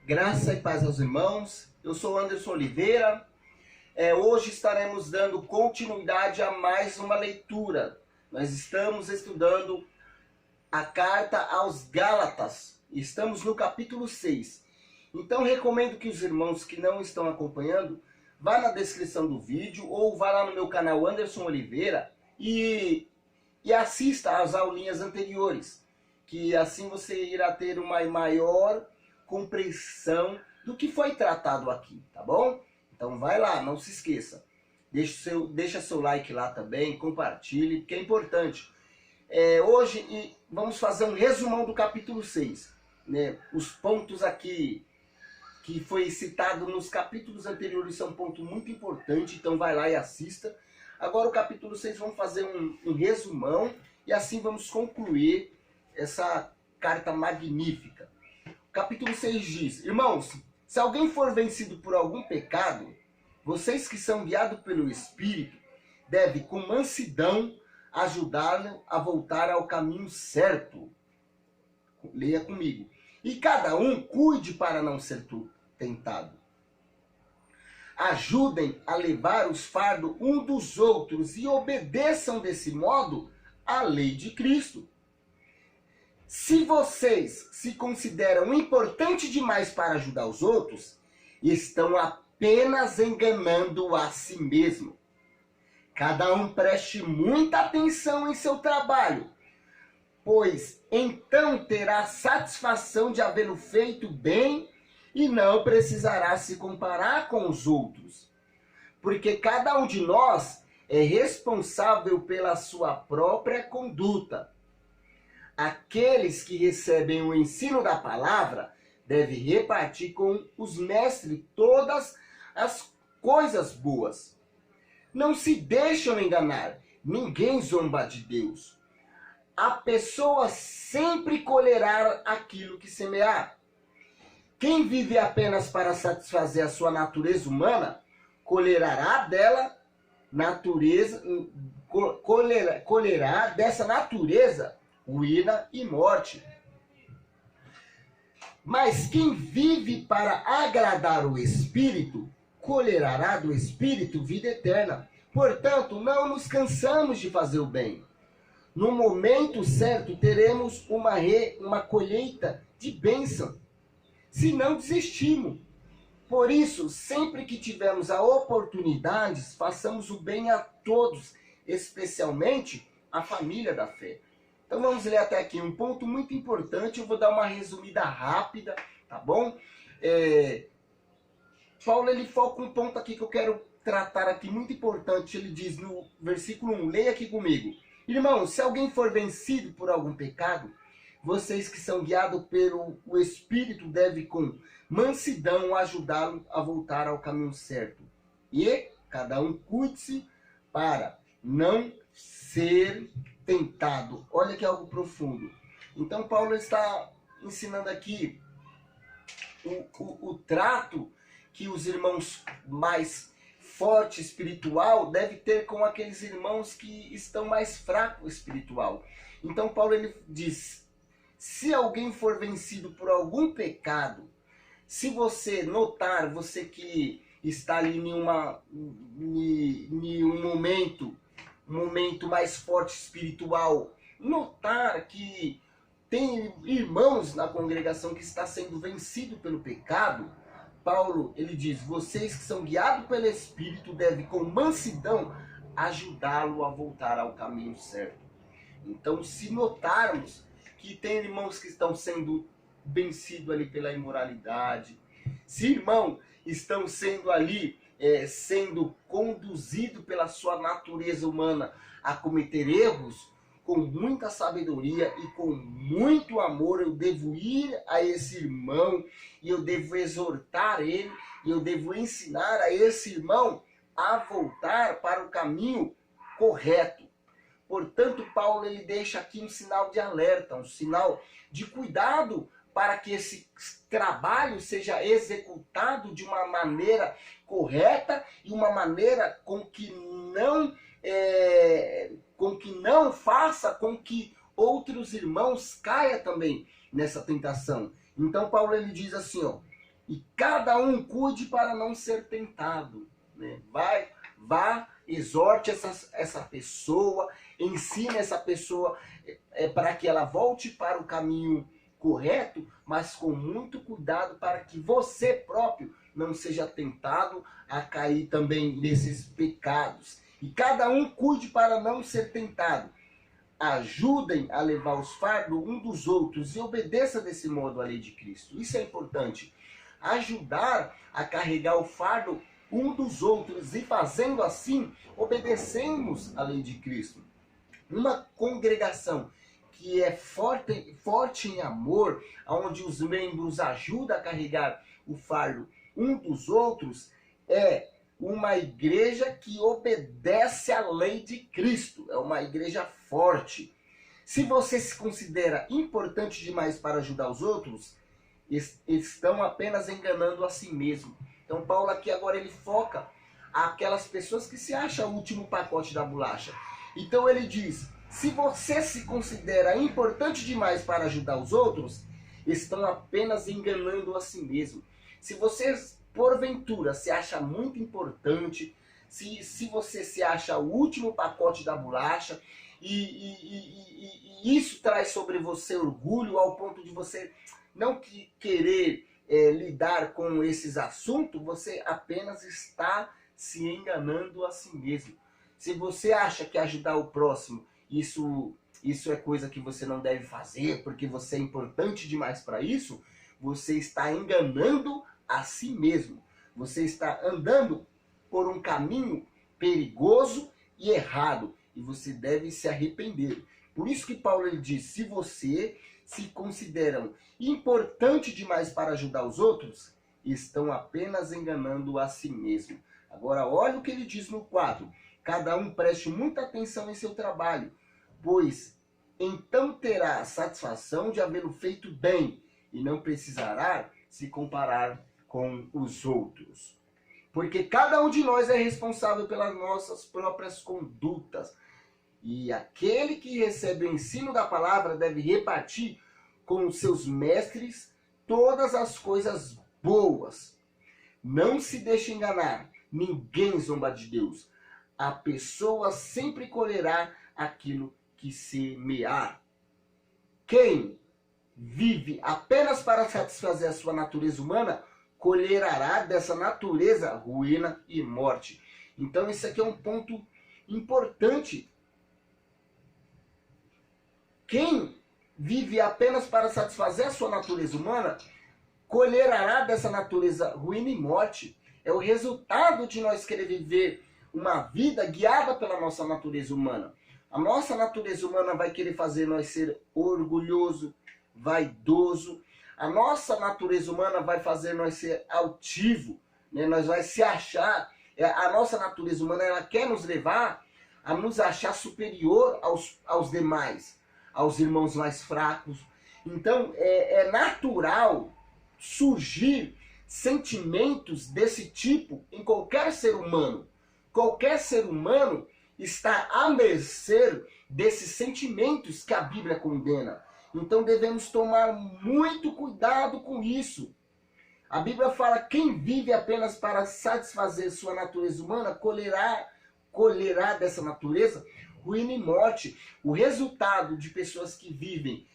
Graça e paz aos irmãos. Eu sou Anderson Oliveira. Hoje estaremos dando continuidade a mais uma leitura. Nós estamos estudando a carta aos Gálatas. Estamos no capítulo 6. Então recomendo que os irmãos que não estão acompanhando vá na descrição do vídeo ou vá lá no meu canal Anderson Oliveira e assista às aulinhas anteriores, que assim você irá ter uma maior compreensão do que foi tratado aqui, tá bom? Então vai lá, não se esqueça. Deixa seu like lá também, compartilhe, porque é importante. Hoje vamos fazer um resumão do capítulo 6. Né? Os pontos aqui que foi citado nos capítulos anteriores são um ponto muito importante, então vai lá e assista. Agora o capítulo 6 vamos fazer um resumão e assim vamos concluir essa carta magnífica. O capítulo 6 diz: Irmãos, se alguém for vencido por algum pecado, vocês que são guiados pelo Espírito, devem com mansidão ajudá-lo a voltar ao caminho certo. Leia comigo. E cada um cuide para não ser tentado. Ajudem a levar os fardos um dos outros e obedeçam desse modo à lei de Cristo. Se vocês se consideram importantes demais para ajudar os outros, estão apenas enganando a si mesmo. Cada um preste muita atenção em seu trabalho, pois então terá satisfação de havê-lo feito bem e não precisará se comparar com os outros. Porque cada um de nós é responsável pela sua própria conduta. Aqueles que recebem o ensino da palavra devem repartir com os mestres todas as coisas boas. Não se deixam enganar, ninguém zomba de Deus. A pessoa sempre colherá aquilo que semear. Quem vive apenas para satisfazer a sua natureza humana, colherá dessa natureza ruína e morte. Mas quem vive para agradar o Espírito, colherá do Espírito vida eterna. Portanto, não nos cansamos de fazer o bem. No momento certo, teremos uma colheita de bênção, se não desistimos. Por isso, sempre que tivermos a oportunidade, façamos o bem a todos, especialmente a família da fé. Então vamos ler até aqui um ponto muito importante, eu vou dar uma resumida rápida, tá bom? Paulo ele foca um ponto aqui que eu quero tratar aqui, muito importante. Ele diz no versículo 1, leia aqui comigo. Irmãos, se alguém for vencido por algum pecado, vocês que são guiados pelo Espírito devem com mansidão ajudá-lo a voltar ao caminho certo. E cada um cuide-se para não ser tentado. Olha que algo profundo. Então Paulo está ensinando aqui o trato que os irmãos mais forte espiritual deve ter com aqueles irmãos que estão mais fracos espiritual. Então Paulo ele diz: se alguém for vencido por algum pecado, se você notar, você que está ali em um momento mais forte espiritual, notar que tem irmãos na congregação que está sendo vencido pelo pecado, Paulo ele diz: vocês que são guiados pelo Espírito devem com mansidão ajudá-lo a voltar ao caminho certo. Então, se notarmos que tem irmãos que estão sendo vencidos ali pela imoralidade, se irmãos estão sendo ali sendo conduzido pela sua natureza humana a cometer erros, com muita sabedoria e com muito amor eu devo ir a esse irmão e eu devo exortar ele e eu devo ensinar a esse irmão a voltar para o caminho correto. Portanto, Paulo ele deixa aqui um sinal de alerta, um sinal de cuidado para que esse trabalho seja executado de uma maneira correta e uma maneira com que não faça com que outros irmãos caiam também nessa tentação. Então Paulo ele diz assim, E cada um cuide para não ser tentado, né? Vá, exorte essa pessoa, ensine essa pessoa para que ela volte para o caminho correto, mas com muito cuidado para que você próprio não seja tentado a cair também nesses pecados. E cada um cuide para não ser tentado. Ajudem a levar os fardos um dos outros e obedeça desse modo a lei de Cristo. Isso é importante. Ajudar a carregar o fardo um dos outros e fazendo assim, obedecemos a lei de Cristo. Uma congregação que é forte em amor, onde os membros ajudam a carregar o fardo um dos outros, é uma igreja que obedece à lei de Cristo. É uma igreja forte. Se você se considera importante demais para ajudar os outros, estão apenas enganando a si mesmo. Então Paulo aqui agora ele foca aquelas pessoas que se acham o último pacote da bolacha. Então ele diz, se você se considera importante demais para ajudar os outros, estão apenas enganando a si mesmo. Se você porventura se acha muito importante, se você se acha o último pacote da bolacha, e isso traz sobre você orgulho ao ponto de você não querer lidar com esses assuntos, você apenas está se enganando a si mesmo. Se você acha que ajudar o próximo, isso é coisa que você não deve fazer, porque você é importante demais para isso, você está enganando a si mesmo. Você está andando por um caminho perigoso e errado, e você deve se arrepender. Por isso que Paulo ele diz, se você se consideram importante demais para ajudar os outros, estão apenas enganando a si mesmo. Agora olha o que ele diz no 4. Cada um preste muita atenção em seu trabalho, pois então terá a satisfação de havê-lo feito bem, e não precisará se comparar com os outros. Porque cada um de nós é responsável pelas nossas próprias condutas. E aquele que recebe o ensino da palavra deve repartir com os seus mestres todas as coisas boas. Não se deixe enganar, ninguém zomba de Deus. A pessoa sempre colherá aquilo que semear. Quem vive apenas para satisfazer a sua natureza humana, colherá dessa natureza ruína e morte. Então isso aqui é um ponto importante. Quem vive apenas para satisfazer a sua natureza humana, colherá dessa natureza ruína e morte. É o resultado de nós querer viver uma vida guiada pela nossa natureza humana. A nossa natureza humana vai querer fazer nós ser orgulhoso, vaidoso. A nossa natureza humana vai fazer nós ser altivo, né? Nós vai se achar, a nossa natureza humana ela quer nos levar a nos achar superior aos demais, aos irmãos mais fracos. Então é natural surgir sentimentos desse tipo em qualquer ser humano. Qualquer ser humano está à mercê desses sentimentos que a Bíblia condena. Então devemos tomar muito cuidado com isso. A Bíblia fala que quem vive apenas para satisfazer sua natureza humana, colherá dessa natureza ruína e morte. O resultado de pessoas que vivem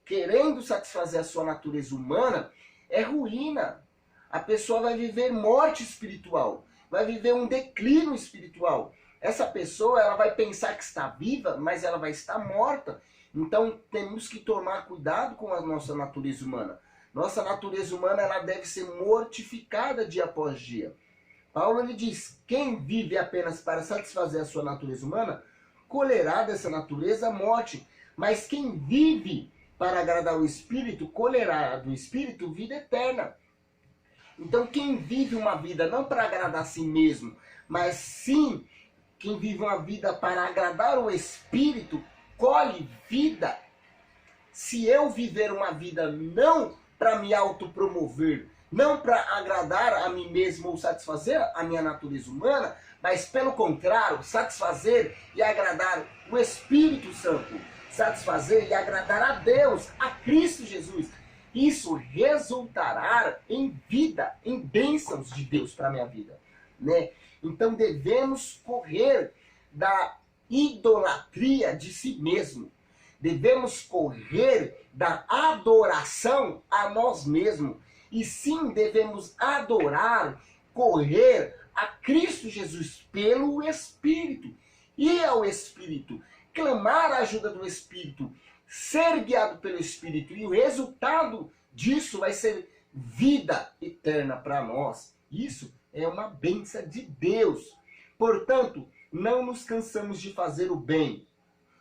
querendo satisfazer a sua natureza humana é ruína. A pessoa vai viver morte espiritual, vai viver um declínio espiritual. Essa pessoa ela vai pensar que está viva, mas ela vai estar morta. Então temos que tomar cuidado com a nossa natureza humana. Nossa natureza humana ela deve ser mortificada dia após dia. Paulo ele diz, quem vive apenas para satisfazer a sua natureza humana, colherá dessa natureza a morte. Mas quem vive para agradar o Espírito, colherá do Espírito vida eterna. Então quem vive uma vida não para agradar a si mesmo, mas sim quem vive uma vida para agradar o Espírito, colhe vida. Se eu viver uma vida não para me autopromover, não para agradar a mim mesmo ou satisfazer a minha natureza humana, mas pelo contrário, satisfazer e agradar o Espírito Santo, satisfazer e agradar a Deus, a Cristo Jesus, isso resultará em vida, em bênçãos de Deus para a minha vida, né? Então devemos correr da idolatria de si mesmo. Devemos correr da adoração a nós mesmos. E sim, devemos adorar, correr a Cristo Jesus pelo Espírito. Ir ao Espírito, clamar a ajuda do Espírito, ser guiado pelo Espírito. E o resultado disso vai ser vida eterna para nós. Isso é uma bênção de Deus. Portanto, não nos cansamos de fazer o bem.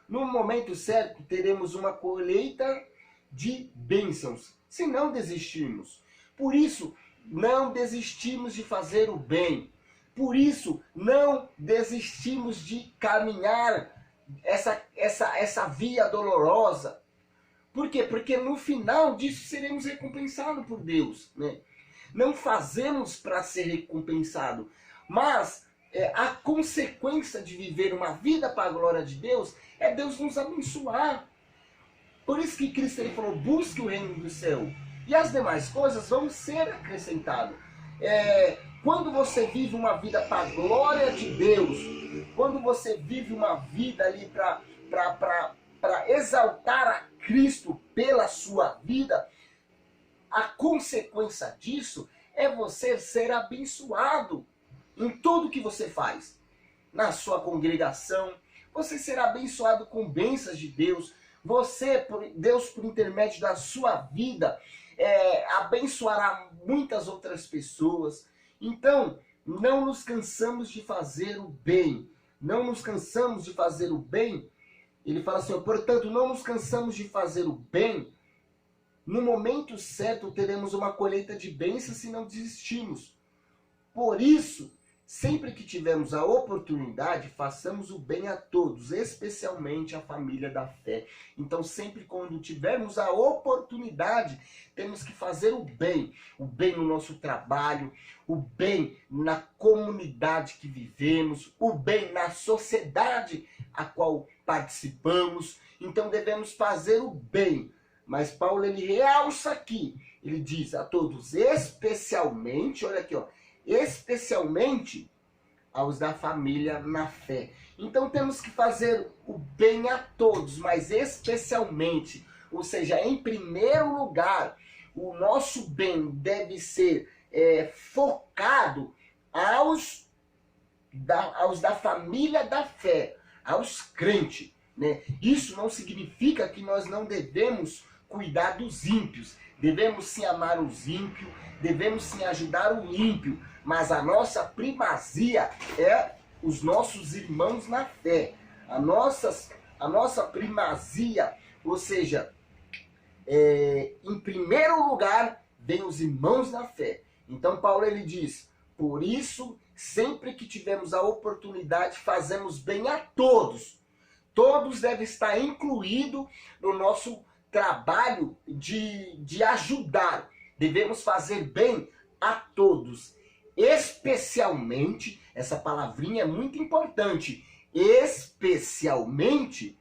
No momento certo, teremos uma colheita de bênçãos, se não desistirmos. Por isso, não desistimos de fazer o bem. Por isso, não desistimos de caminhar essa via dolorosa. Por quê? Porque no final disso seremos recompensados por Deus, né? Não fazemos para ser recompensado, mas a consequência de viver uma vida para a glória de Deus é Deus nos abençoar. Por isso que Cristo ele falou, busque o reino do céu. E as demais coisas vão ser acrescentadas. Quando você vive uma vida para a glória de Deus, quando você vive uma vida ali para exaltar a Cristo pela sua vida, a consequência disso é você ser abençoado em tudo que você faz. Na sua congregação, você será abençoado com bênçãos de Deus. Deus, por intermédio da sua vida, abençoará muitas outras pessoas. Então, não nos cansamos de fazer o bem. Não nos cansamos de fazer o bem. Ele fala assim, portanto, não nos cansamos de fazer o bem. No momento certo, teremos uma colheita de bênçãos se não desistimos. Por isso, sempre que tivermos a oportunidade, façamos o bem a todos, especialmente à família da fé. Então, sempre quando tivermos a oportunidade, temos que fazer o bem no nosso trabalho, o bem na comunidade que vivemos, o bem na sociedade a qual participamos. Então, devemos fazer o bem. Mas Paulo, ele realça aqui, ele diz a todos, especialmente, olha aqui, ó, especialmente aos da família na fé. Então temos que fazer o bem a todos, mas especialmente, ou seja, em primeiro lugar, o nosso bem deve ser focado aos da família da fé, aos crentes, né? Isso não significa que nós não devemos cuidar dos ímpios. Devemos sim amar os ímpios, devemos sim ajudar o ímpio, mas a nossa primazia é os nossos irmãos na fé. A nossa primazia, ou seja, em primeiro lugar, vem os irmãos na fé. Então Paulo ele diz, por isso, sempre que tivermos a oportunidade, fazemos bem a todos. Todos devem estar incluídos no nosso trabalho de ajudar. Devemos fazer bem a todos. Especialmente, essa palavrinha é muito importante, especialmente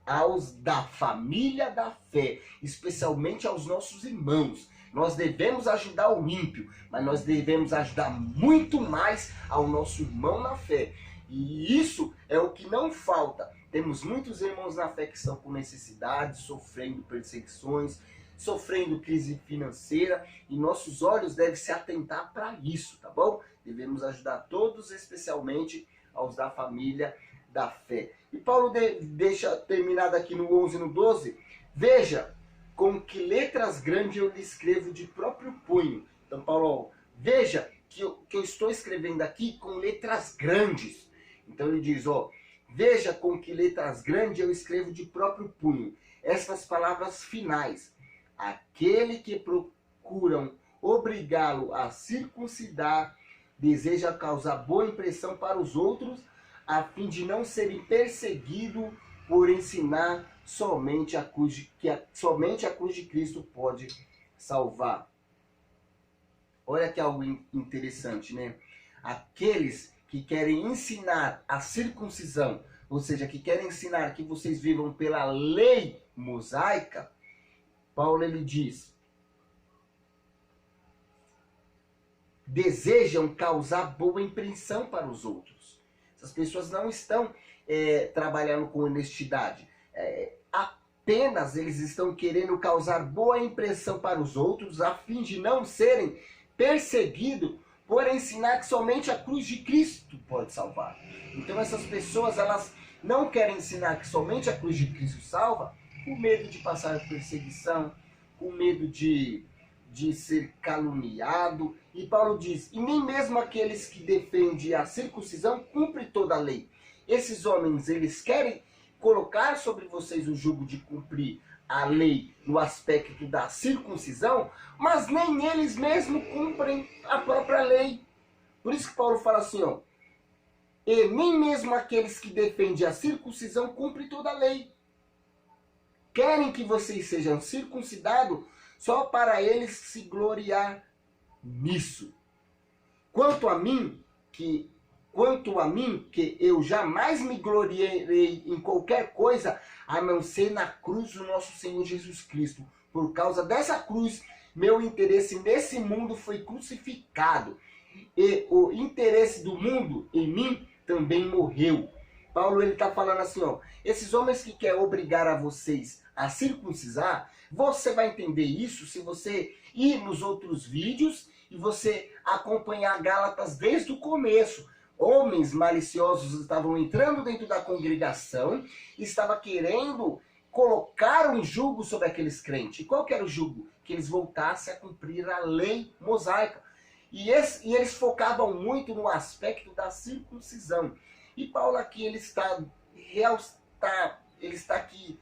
aos da família da fé, especialmente aos nossos irmãos. Nós devemos ajudar o ímpio, mas nós devemos ajudar muito mais ao nosso irmão na fé. E isso é o que não falta. Temos muitos irmãos na fé que estão com necessidades, sofrendo perseguições, sofrendo crise financeira, e nossos olhos devem se atentar para isso, tá bom? Devemos ajudar todos, especialmente aos da família da fé. E Paulo deixa terminado aqui no 11 e no 12, veja com que letras grandes eu lhe escrevo de próprio punho. Então Paulo, veja que eu estou escrevendo aqui com letras grandes. Então ele diz, veja com que letras grandes eu escrevo de próprio punho. Estas palavras finais. Aquele que procuram obrigá-lo a circuncidar, deseja causar boa impressão para os outros, a fim de não serem perseguidos por ensinar somente a cruz de Cristo pode salvar. Olha que algo interessante, né? Aqueles que querem ensinar a circuncisão, ou seja, que querem ensinar que vocês vivam pela lei mosaica, Paulo ele diz, desejam causar boa impressão para os outros. Essas pessoas não estão trabalhando com honestidade. Apenas eles estão querendo causar boa impressão para os outros, a fim de não serem perseguidos por ensinar que somente a cruz de Cristo pode salvar. Então essas pessoas, elas não querem ensinar que somente a cruz de Cristo salva, com medo de passar perseguição, com medo de ser caluniado. E Paulo diz, e nem mesmo aqueles que defendem a circuncisão cumprem toda a lei. Esses homens, eles querem colocar sobre vocês o jugo de cumprir a lei no aspecto da circuncisão, mas nem eles mesmos cumprem a própria lei. Por isso que Paulo fala assim, ó, e nem mesmo aqueles que defendem a circuncisão cumprem toda a lei. Querem que vocês sejam circuncidados só para eles se gloriar nisso. Quanto a mim, que eu jamais me gloriarei em qualquer coisa, a não ser na cruz do nosso Senhor Jesus Cristo. Por causa dessa cruz, meu interesse nesse mundo foi crucificado. E o interesse do mundo em mim também morreu. Paulo, ele está falando assim, ó, esses homens que querem obrigar a vocês a circuncisar, você vai entender isso se você ir nos outros vídeos e você acompanhar Gálatas desde o começo. Homens maliciosos estavam entrando dentro da congregação e estavam querendo colocar um jugo sobre aqueles crentes. E qual que era o jugo? Que eles voltassem a cumprir a lei mosaica. E eles focavam muito no aspecto da circuncisão. E Paulo aqui, ele está aqui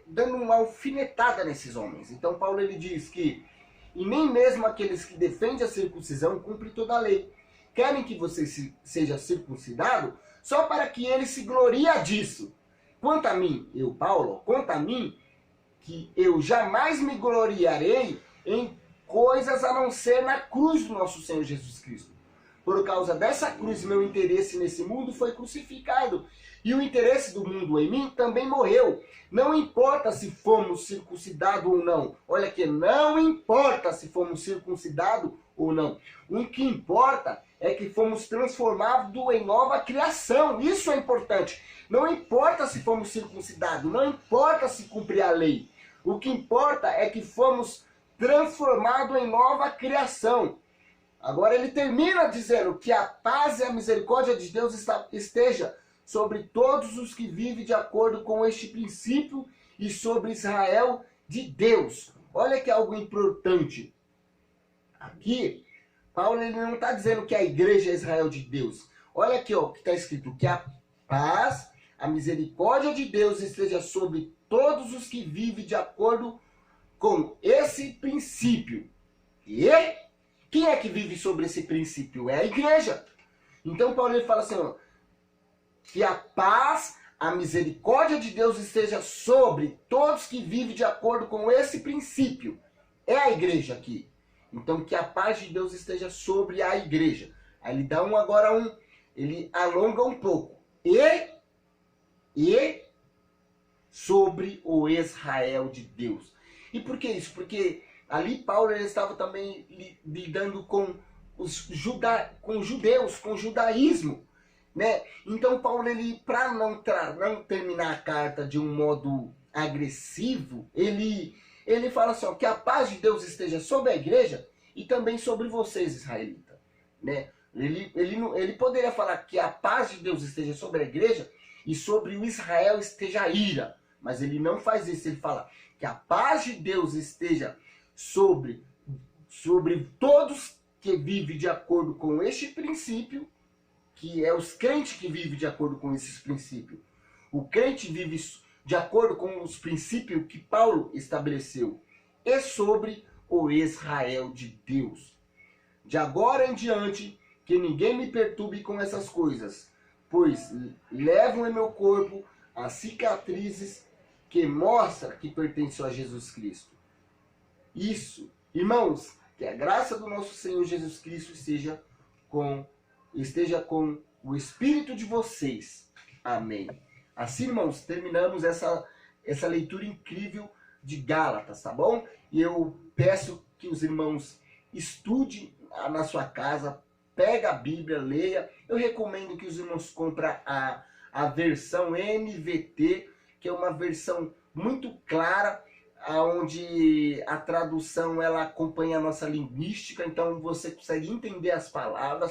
dando uma alfinetada nesses homens. Então Paulo, ele diz que e nem mesmo aqueles que defendem a circuncisão cumprem toda a lei. Querem que você seja circuncidado só para que ele se glorie disso. Quanto a mim, eu, Paulo, quanto a mim, que eu jamais me gloriarei em coisas a não ser na cruz do nosso Senhor Jesus Cristo. Por causa dessa cruz, meu interesse nesse mundo foi crucificado. E o interesse do mundo em mim também morreu. Não importa se fomos circuncidados ou não. Olha aqui, não importa se fomos circuncidados ou não. O que importa é que fomos transformados em nova criação. Isso é importante. Não importa se fomos circuncidados, não importa se cumprir a lei. O que importa é que fomos transformados em nova criação. Agora ele termina dizendo que a paz e a misericórdia de Deus esteja sobre todos os que vivem de acordo com este princípio e sobre Israel de Deus. Olha que algo importante. Aqui, Paulo, ele não está dizendo que a igreja é Israel de Deus. Olha aqui, ó, que está escrito que a paz, a misericórdia de Deus esteja sobre todos os que vivem de acordo com esse princípio. E quem é que vive sobre esse princípio? É a igreja. Então Paulo, ele fala assim, ó, que a paz, a misericórdia de Deus esteja sobre todos que vivem de acordo com esse princípio. É a igreja aqui. Então que a paz de Deus esteja sobre a igreja. Aí ele dá ele alonga um pouco. E sobre o Israel de Deus. E por que isso? Porque ali Paulo, ele estava também lidando com com judeus, com o judaísmo. Né? Então Paulo, ele, para não terminar a carta de um modo agressivo, ele fala assim, ó, que a paz de Deus esteja sobre a igreja e também sobre vocês, israelitas. Né? Ele poderia falar que a paz de Deus esteja sobre a igreja e sobre o Israel esteja a ira. Mas ele não faz isso, ele fala que a paz de Deus esteja sobre todos que vivem de acordo com este princípio, que é os crentes que vivem de acordo com esses princípios. O crente vive de acordo com os princípios que Paulo estabeleceu. E sobre o Israel de Deus. De agora em diante, que ninguém me perturbe com essas coisas, pois levo em meu corpo as cicatrizes que mostram que pertencem a Jesus Cristo. Isso, irmãos, que a graça do nosso Senhor Jesus Cristo esteja com o espírito de vocês. Amém. Assim, irmãos, terminamos essa leitura incrível de Gálatas, tá bom? E eu peço que os irmãos estudem na sua casa, pega a Bíblia, leia. Eu recomendo que os irmãos comprem a versão NVT, que é uma versão muito clara, onde a tradução ela acompanha a nossa linguística, então você consegue entender as palavras,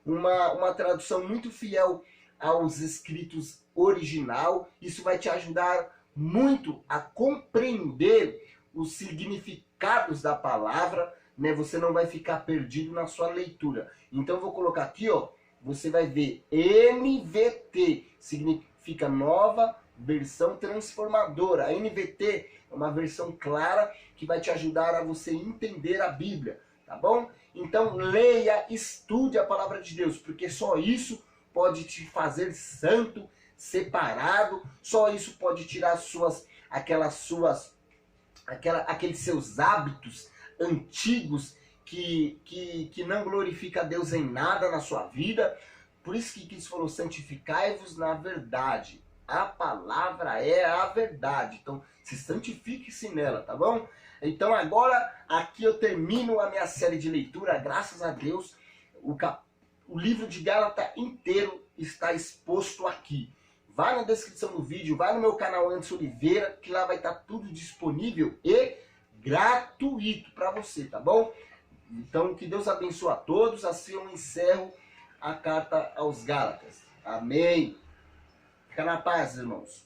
uma tradução muito fiel aos escritos original. Isso vai te ajudar muito a compreender os significados da palavra, né? Você não vai ficar perdido na sua leitura. Então eu vou colocar aqui, ó, você vai ver NVT, significa Nova Versão Transformadora. A NVT é uma versão clara que vai te ajudar a você entender a Bíblia, tá bom? Então leia, estude a palavra de Deus, porque só isso pode te fazer santo, separado, só isso pode tirar aqueles seus hábitos antigos que não glorifica a Deus em nada na sua vida. Por isso que Cristo falou, santificai-vos na verdade. A palavra é a verdade. Então, se santifique-se nela, tá bom? Então, agora, aqui eu termino a minha série de leitura. Graças a Deus, o livro de Gálatas inteiro está exposto aqui. Vai na descrição do vídeo, vai no meu canal Anderson Oliveira, que lá vai estar tudo disponível e gratuito para você, tá bom? Então, que Deus abençoe a todos. Assim eu encerro a carta aos Gálatas. Amém. Fica na paz, irmãos.